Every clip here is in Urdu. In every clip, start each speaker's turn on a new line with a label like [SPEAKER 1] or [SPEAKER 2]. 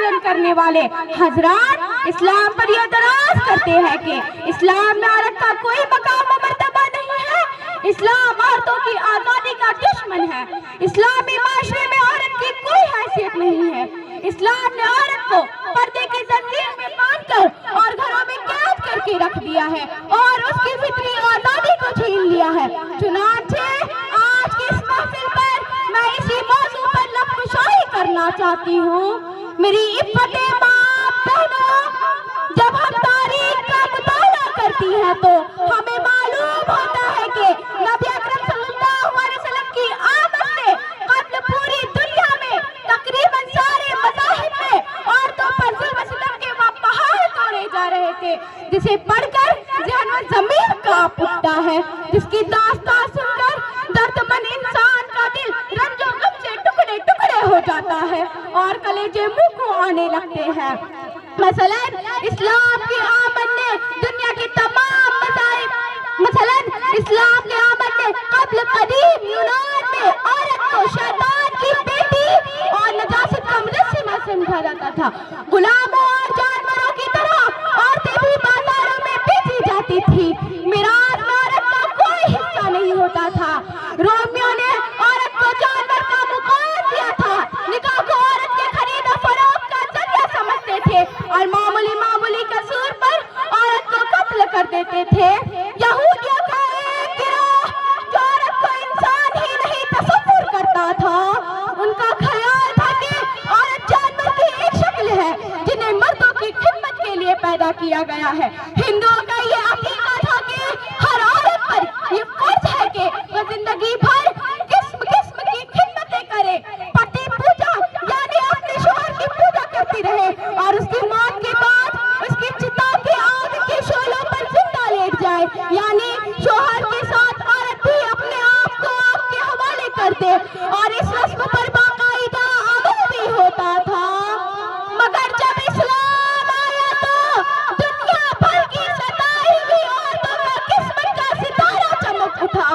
[SPEAKER 1] بلند کرنے والے حضرات اسلام پر یہ اعتراض کرتے ہیں کہ اسلام میں عورت کا کوئی مقام و مرتبہ نہیں ہے، اسلام عورتوں کی آزادی کا دشمن ہے، اسلامی معاشرے میں عورت کی کوئی حیثیت نہیں ہے، اسلام نے عورت کو پردے کی زنجیر میں باندھ کر اور گھروں میں قید کر کے رکھ دیا ہے اور اس کی فطری آزادی کو چھین لیا ہے۔ چنانچہ آج کی اس محفل پر میں اسی موضوع پر لب کشائی کرنا چاہتی ہوں۔ میری عفت ماں بہنوں، جب ہم تاریخ کا مطالعہ کرتی ہیں تو ہمیں معلوم ہوتا ہے کہ نبی اکرم صلی اللہ علیہ وسلم کی آمد سے قبل پوری دنیا میں تقریباً سارے مذاہب میں عورتوں پر ظلم و ستم کے پہاڑ توڑے جا رہے تھے، جسے پڑھ کر ذہن و ضمیر کانپ اٹھتا ہے، جس کی داستان سن کر دردمند انسان کا دل رنج و غم سے ٹکڑے ٹکڑے ہو جاتا ہے اور کلیجے منہ کو آنے لگتے ہیں۔ مثلاً اسلام کی آمد نے دنیا کی تمام اسلام کی آمد نے قبل قدیم یونان میں عورت کو شیطان کی بیٹی اور نجاست کا مجسمہ سمجھا جاتا تھا۔ غلاموں اور جانوروں کی طرح عورتیں بھی بازاروں میں بیچی جاتی تھی، میراث میں عورت کا کوئی حصہ نہیں ہوتا تھا۔ رومیوں نے عورت کو جانور کا مقام دیا تھا، نکاح کو عورت کے خرید و فروخت کا ذریعہ سمجھتے تھے اور معمولی قصور پر عورت کو قتل کر دیتے تھے۔ یہودیوں کا ایک گروہ جو عورت کو انسان ہی نہیں تصور کرتا تھا، ان کا خیال تھا کہ عورت جانور کی ایک شکل ہے جنہیں مردوں کی خدمت کے لیے پیدا کیا گیا ہے۔ ہندوؤں کا یہ عقیدہ تھا کہ ہر عورت پر یہ فرض ہے کہ وہ زندگی بھر قسم قسم کی خدمتیں کرے، پتی پوجا یعنی اپنے شوہر کی پوجا کرتی رہے اور اس کی موت کے بعد اس کی چتا کے آگ کے شعلوں پر زندہ لیٹ جائے، یعنی شوہر کے ساتھ عورت بھی اپنے آپ کو آگ کے حوالے کر دے اور اس رسم پر باقاعدہ عمل بھی ہوتا تھا۔ مگر جب اسلام آیا تو دنیا بھر کی ستائی ہوئی عورتوں کا قسمت کا ستارہ چمک اٹھا۔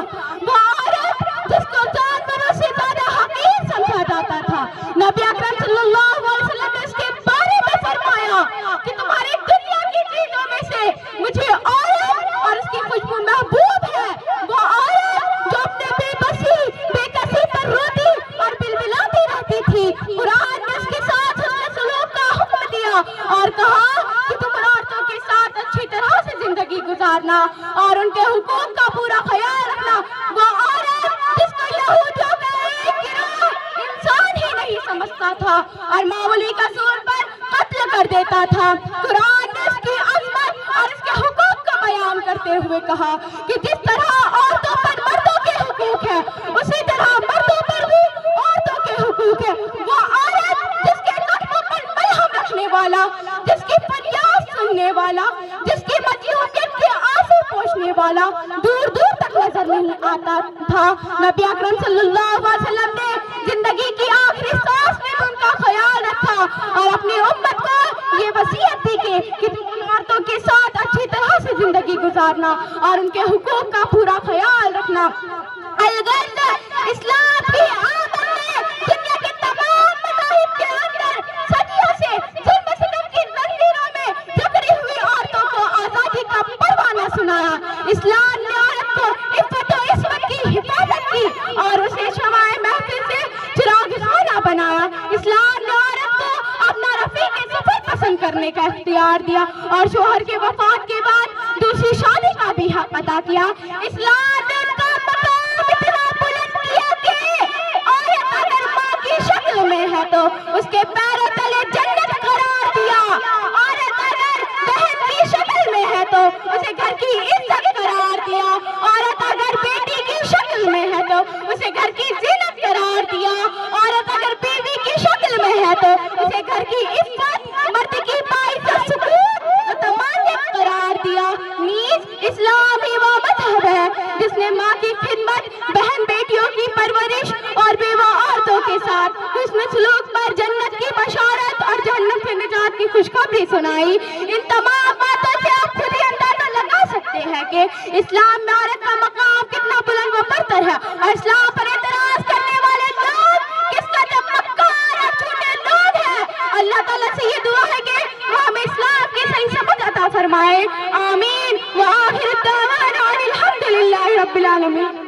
[SPEAKER 1] وہ عورت جس کو جانوروں سے زیادہ حقیر سمجھا جاتا تھا، نبی اکرم صلی اللہ علیہ وسلم نے اس کے بارے میں فرمایا کہ تمہاری دنیا کی چیزوں میں سے مجھے عورت اور اس کی خوشبو محبوب ہے، وہ عورت جو اپنے بے کسی پر روتی اور بلبلاتی رہتی تھی۔ قرآن نے اس کے ساتھ حسن سلوک کا حکم دیا اور کہا کہ تم عورتوں کے ساتھ اچھی طرح سے زندگی گزارنا اور ان کے حقوق کا پورا خیال رکھنا۔ وہ عورت جس کو یہودیوں کا ایک گروہ انسان ہی نہیں سمجھتا تھا اور معمولی قصور پر قتل کر دیتا تھا، قرآن نے اس کی عظمت اور اس کے حقوق کا بیان کرتے ہوئے کہا کہ جس طرح عورتوں پر مردوں کے حقوق ہیں اسی طرح مردوں پر بھی عورتوں کے حقوق ہیں۔ وہ عورت جس کے قدموں پر ملہم رکھنے والا، جس کی فریاد سننے والا، جس کی مظلومیت کے آنسو پوچھنے والا دور دور تک نظر نہیں آتا تھا، نبی اکرم صلی اللہ علیہ وسلم نے زندگی کی آخری سانس میں ان کا خیال رکھا اور اپنی امت کو یہ وصیت دی کہ تم ان عورتوں کے ساتھ اچھی طرح سے زندگی گزارنا اور ان کے حقوق کا پورا خیال رکھنا۔ الغرض اسلام کی آمد نے دنیا کے تمام مذاہب کے اندر صدیوں سے ظلم و ستم کی زنجیروں میں جکڑی ہوئی عورتوں کو آزادی کا پروانہ سنایا۔ اسلام نے عورت کو عفت و عصمت کی حفاظت کی اور اسے شمع محفل سے چراغ خانہ بنایا۔ اسلام نے عورت کو اپنا رفیق سفر پسند کرنے کا اختیار دیا اور شوہر کے وفات کے بعد دوسری شادی کا بھی حق عطا کیا۔ اسلام نے ان کا مقام اتنا بلند کیا کہ عورت اگر ماں کی شکل میں ہے تو اس کے پیروں تلے جنت قرار دیا، عورت اگر بہن کی شکل میں ہے تو اسے گھر کی عزت قرار دیا، عورت اگر بیٹی کی شکل میں ہے تو اسے گھر کی زینت قرار دیا، عورت اگر بیوی کی شکل میں ہے تو اسے گھر کی عزت، مرد کی باعزت سکون و تمانیت قرار دیا۔ نیز اسلام ہی وہ مذہب ہے جس نے ماں کی خدمت، بہن بیٹیوں کی پرورش اور بیوہ عورتوں کے ساتھ حسن سلوک پر جنت کی بشارت اور جہنم سے نجات کی خوشخبری سنائی۔ ان تمام باتوں سے آپ خود ہی اندازہ لگا سکتے ہیں کہ اسلام میں عورت کا مقام کتنا بلند و برتر ہے اور اسلام پر اعتراض کرنے والے لوگ کس قدر مکار اور جھوٹے لوگ ہیں۔ اللہ اللہ تعالیٰ سے یہ دعا ہے کہ وہ ہمیں اسلام کی صحیح سمجھ عطا فرمائے. آمین. وآخر الدعوانا ان الحمد للہ رب العالمین.